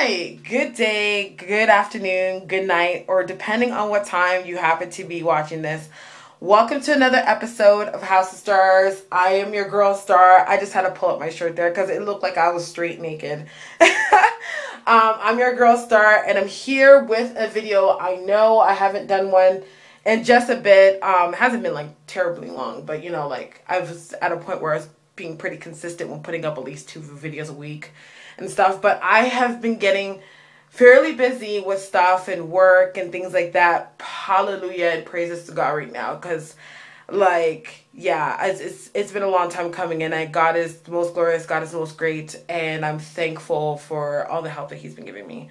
Hi, good day, good afternoon, good night, or depending on what time you happen to be watching this. Welcome to another episode of House of Stars. I am your girl Star. I just had to pull up my shirt there because it looked like I was straight naked. I'm your girl Star, and I'm here with a video. I know I haven't done one in just a bit. It hasn't been like terribly long, but you know, like I was at a point where I was being pretty consistent when putting up at least 2 videos a week and stuff, but I have been getting fairly busy with stuff and work and things like that. Hallelujah and praises to God right now, because like, yeah, it's been a long time coming, and God is the most glorious, God is the most great, and I'm thankful for all the help that he's been giving me.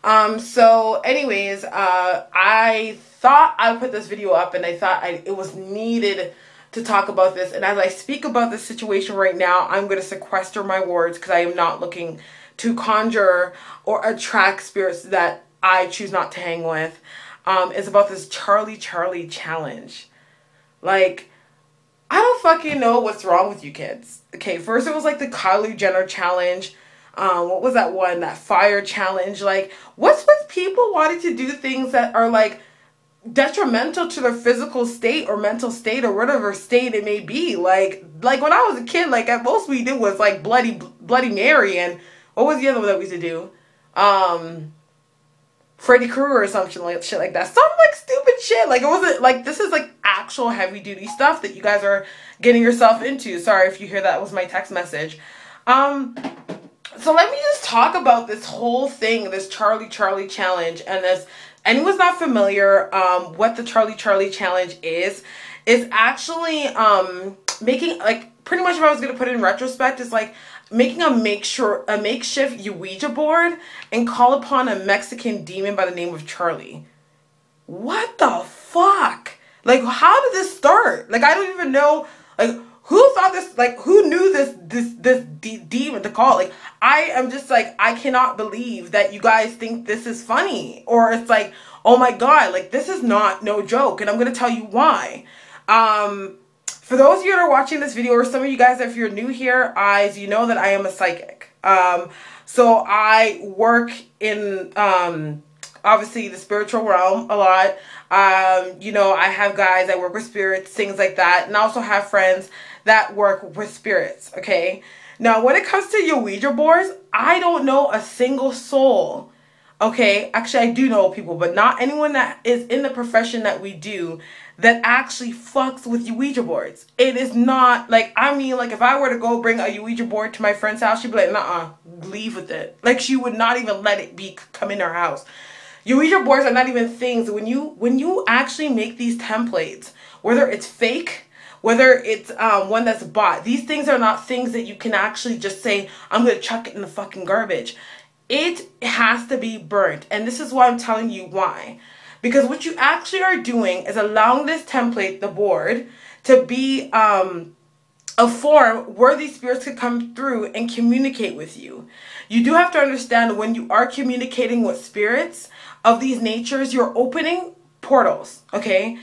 So anyways, I thought I would put this video up, and I thought it was needed to talk about this. And as I speak about this situation right now, I'm going to sequester my words because I am not looking to conjure or attract spirits that I choose not to hang with. It's about this Charlie challenge. Like, I don't fucking know what's wrong with you kids. Okay, first it was like the Kylie Jenner challenge. What was that one? That fire challenge. Like, what's with people wanting to do things that are like detrimental to their physical state or mental state or whatever state it may be? Like when I was a kid, like at most we did was like Bloody Mary, and what was the other one that we used to do? Freddy Krueger or something like shit like that. Some like stupid shit. Like it wasn't like, this is like actual heavy duty stuff that you guys are getting yourself into. Sorry if you hear that was my text message. So let me just talk about this whole thing, this Charlie challenge, and this. Anyone's not familiar, what the Charlie challenge is actually making, like, pretty much if I was gonna put it in retrospect, it's like making a makeshift Ouija board and call upon a Mexican demon by the name of Charlie. What the fuck? Like, how did this start? Like, I don't even know, like, who thought this, like, who knew this demon to call? Like, I am just like, I cannot believe that you guys think this is funny. Or it's like, oh my God, like, this is no joke. And I'm going to tell you why. For those of you that are watching this video, or some of you guys, if you're new here, you know that I am a psychic. So I work in, obviously the spiritual realm a lot. You know, I have guys that work with spirits, things like that. And I also have friends that work with spirits, okay? Now, when it comes to your Ouija boards, I don't know a single soul, okay? Actually, I do know people, but not anyone that is in the profession that we do that actually fucks with Ouija boards. It is not, like, I mean, like, if I were to go bring a Ouija board to my friend's house, she'd be like, nuh-uh, leave with it. Like, she would not even let it come in her house. Ouija boards are not even things. When you actually make these templates, whether it's fake, whether it's one that's bought, these things are not things that you can actually just say, I'm going to chuck it in the fucking garbage. It has to be burnt. And this is why I'm telling you why. Because what you actually are doing is allowing this template, the board, to be a form where these spirits could come through and communicate with you. You do have to understand, when you are communicating with spirits of these natures, you're opening portals, okay?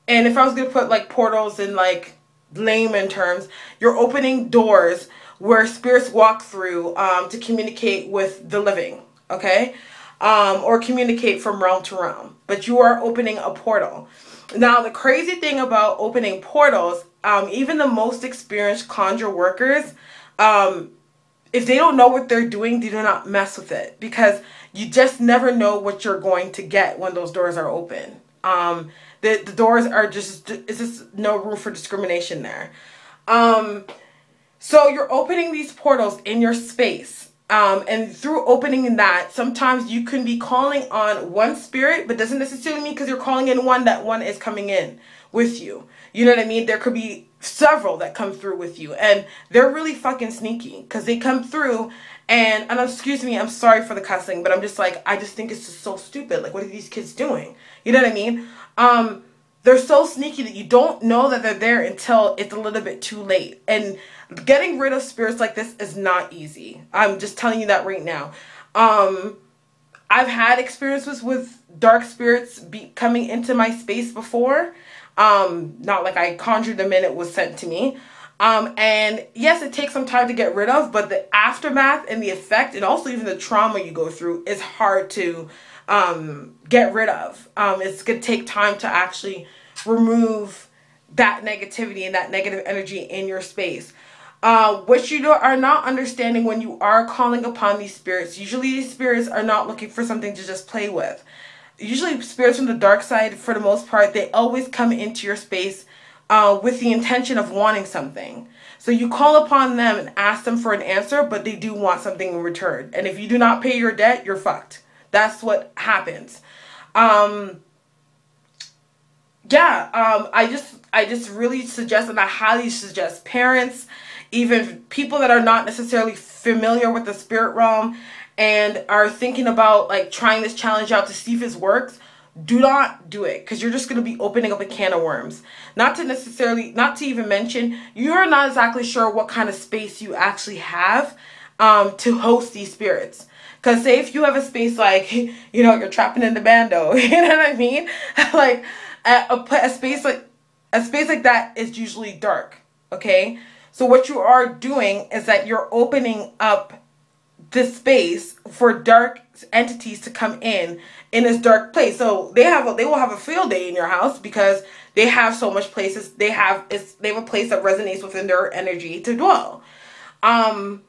And if I was going to put like portals in like layman terms, you're opening doors where spirits walk through to communicate with the living, okay? Or communicate from realm to realm. But you are opening a portal. Now, the crazy thing about opening portals, even the most experienced conjure workers, if they don't know what they're doing, they do not mess with it, because you just never know what you're going to get when those doors are open. The doors are it's just no room for discrimination there. So you're opening these portals in your space. And through opening that, sometimes you can be calling on one spirit, but doesn't necessarily mean because you're calling in one that one is coming in with you. You know what I mean? There could be several that come through with you, and they're really fucking sneaky because they come through and excuse me, I'm sorry for the cussing, but I'm just like, I just think it's just so stupid. Like, what are these kids doing? You know what I mean? They're so sneaky that you don't know that they're there until it's a little bit too late. And getting rid of spirits like this is not easy. I'm just telling you that right now. I've had experiences with dark spirits coming into my space before. Not like I conjured them in, it was sent to me. And yes, it takes some time to get rid of, but the aftermath and the effect, and also even the trauma you go through, is hard to get rid of. It's going to take time to actually remove that negativity and that negative energy in your space. What you are not understanding when you are calling upon these spirits, usually these spirits are not looking for something to just play with. Usually spirits from the dark side, for the most part, they always come into your space with the intention of wanting something. So you call upon them and ask them for an answer, but they do want something in return. And if you do not pay your debt, you're fucked. That's what happens. I just really suggest, and I highly suggest, parents, even people that are not necessarily familiar with the spirit realm and are thinking about like trying this challenge out to see if it works, do not do it, because you're just going to be opening up a can of worms. Not to even mention, you're not exactly sure what kind of space you actually have to host these spirits. Because say if you have a space like, you're trapping in the bando, you know what I mean? Like a space like that is usually dark, okay? So what you are doing is that you're opening up this space for dark entities to come in this dark place. So they will have a field day in your house because they have so much places. They have a place that resonates within their energy to dwell. I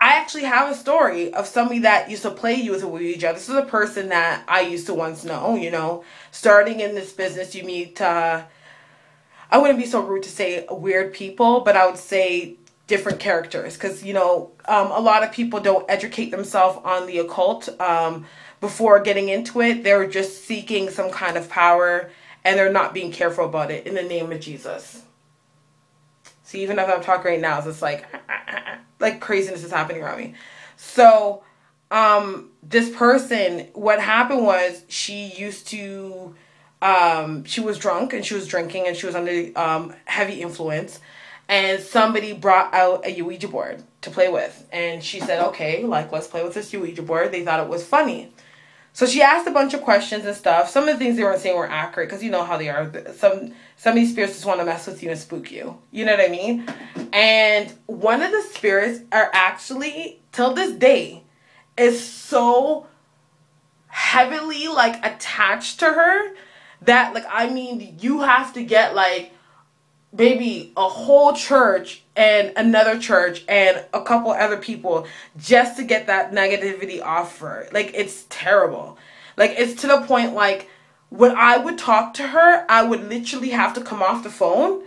actually have a story of somebody that used to play with a Ouija. This is a person that I used to once know. Starting in this business, you meet, I wouldn't be so rude to say weird people, but I would say different characters. Because, a lot of people don't educate themselves on the occult before getting into it. They're just seeking some kind of power, and they're not being careful about it in the name of Jesus. See, even if I'm talking right now, it's just like craziness is happening around me. So, this person, what happened was she used to, she was drunk and she was drinking and she was under heavy influence. And somebody brought out a Ouija board to play with. And she said, okay, let's play with this Ouija board. They thought it was funny. So she asked a bunch of questions and stuff. Some of the things they weren't saying were accurate, because you know how they are. Some of these spirits just want to mess with you and spook you. You know what I mean? And one of the spirits are actually, till this day, is so heavily attached to her that you have to get maybe a whole church and another church and a couple other people just to get that negativity off her. It's terrible. It's to the point when I would talk to her, I would literally have to come off the phone,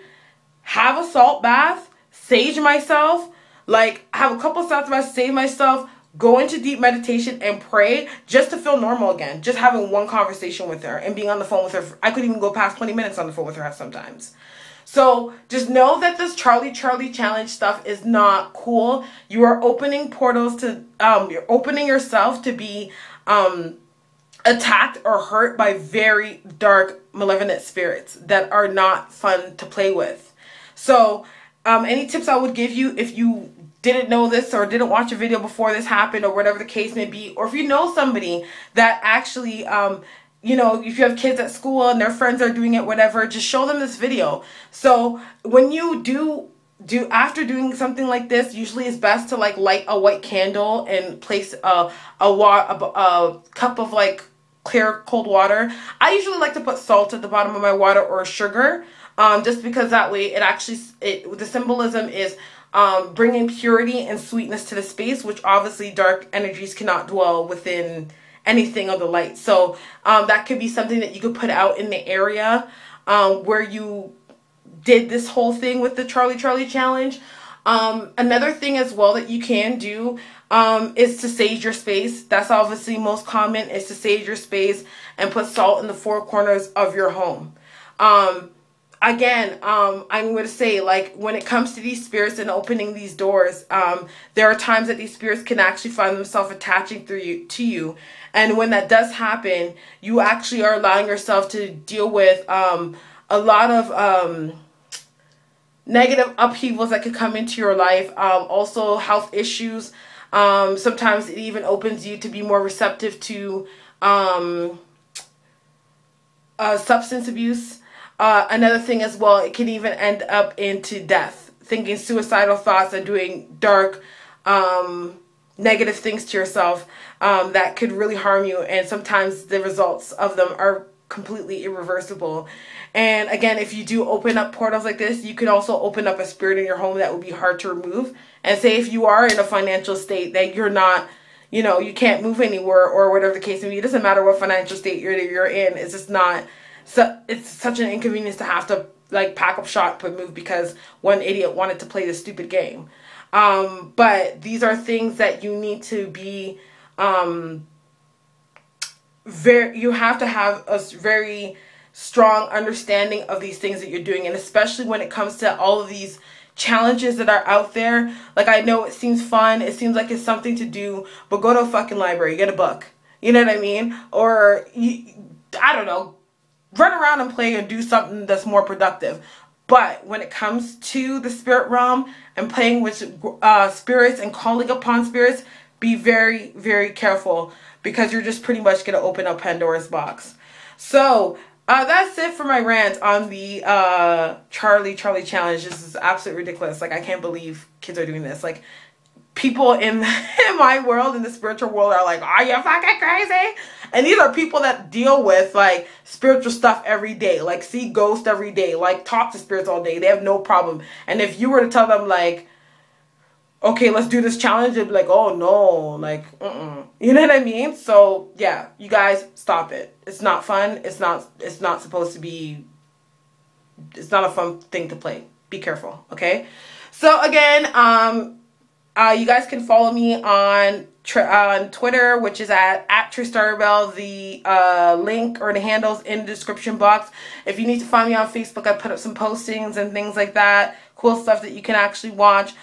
have a salt bath, sage myself, have a couple salt baths, sage myself, go into deep meditation and pray just to feel normal again. Just having one conversation with her and being on the phone with her. I could even go past 20 minutes on the phone with her sometimes. So just know that this Charlie challenge stuff is not cool. You are opening portals to, you're opening yourself to be attacked or hurt by very dark, malevolent spirits that are not fun to play with. So any tips I would give you if you didn't know this or didn't watch a video before this happened or whatever the case may be, or if you know somebody that actually, if you have kids at school and their friends are doing it, whatever, just show them this video. So when you do after doing something like this, usually it's best to light a white candle and place a cup of clear cold water. I usually like to put salt at the bottom of my water or sugar, just because that way the symbolism is bringing purity and sweetness to the space, which obviously dark energies cannot dwell within anything of the light. So that could be something that you could put out in the area where you did this whole thing with the Charlie challenge. Another thing as well that you can do is to sage your space. That's obviously most common, is to sage your space and put salt in the four corners of your home. Again, I'm going to say, when it comes to these spirits and opening these doors, there are times that these spirits can actually find themselves attaching to you. And when that does happen, you actually are allowing yourself to deal with a lot of negative upheavals that could come into your life. Also, health issues. Sometimes it even opens you to be more receptive to substance abuse. Another thing as well, it can even end up into death, thinking suicidal thoughts and doing dark, negative things to yourself that could really harm you. And sometimes the results of them are completely irreversible. And again, if you do open up portals like this, you can also open up a spirit in your home that would be hard to remove. And say if you are in a financial state that you're not, you can't move anywhere or whatever the case may be. It doesn't matter what financial state you're in. It's just not, so it's such an inconvenience to have to like pack up shop and move because one idiot wanted to play this stupid game. But these are things that you need to be, you have to have a very strong understanding of these things that you're doing. And especially when it comes to all of these challenges that are out there. Like, I know it seems fun. It seems like it's something to do, but go to a fucking library, get a book. You know what I mean? Or, I don't know, run around and play and do something that's more productive. But when it comes to the spirit realm and playing with spirits and calling upon spirits, be very, very careful because you're just pretty much going to open up Pandora's box. So that's it for my rant on the Charlie challenge. This is absolutely ridiculous. Like, I can't believe kids are doing this. Like, people in my world, in the spiritual world, are like, are you fucking crazy? And these are people that deal with, like, spiritual stuff every day. Like, see ghosts every day. Like, talk to spirits all day. They have no problem. And if you were to tell them, like, okay, let's do this challenge, they'd be like, oh, no. Like, You know what I mean? So, yeah, you guys, stop it. It's not fun. It's not supposed to be, it's not a fun thing to play. Be careful, okay? So, again, you guys can follow me on Twitter, which is at TristarBell. The link or the handles in the description box. If you need to find me on Facebook, I put up some postings and things like that. Cool stuff that you can actually watch.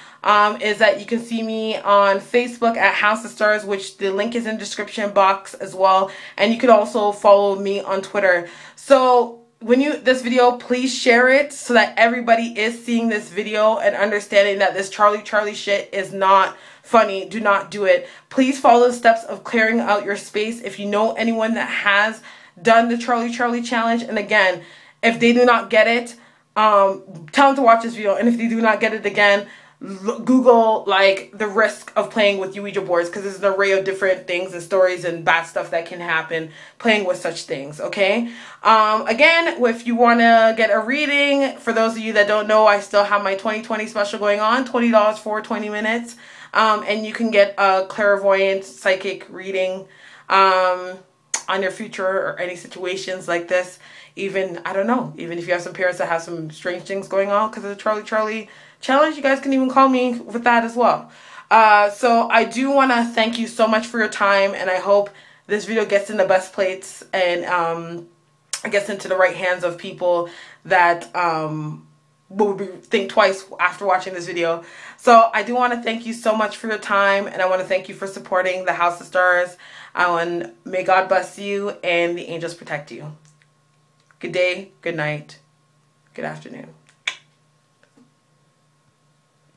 Is that you can see me on Facebook at House of Stars, which the link is in the description box as well. And you can also follow me on Twitter. So when this video, please share it so that everybody is seeing this video and understanding that this Charlie shit is not funny. Do not do it. Please follow the steps of clearing out your space. If you know anyone that has done the Charlie challenge, and again, if they do not get it, tell them to watch this video. And if they do not get it again, Google like the risk of playing with Ouija boards, because there's an array of different things and stories and bad stuff that can happen playing with such things. Okay. Again, if you want to get a reading, for those of you that don't know, I still have my 2020 special going on, $20 for 20 minutes. And you can get a clairvoyant psychic reading on your future or any situations like this. Even, I don't know, even if you have some parents that have some strange things going on because of the Charlie challenge, you guys can even call me with that as well. So I do want to thank you so much for your time, and I hope this video gets in the best plates and gets into the right hands of people that will think twice after watching this video. So I do want to thank you so much for your time, and I want to thank you for supporting the House of Stars. And may God bless you and the angels protect you. Good day, good night, good afternoon.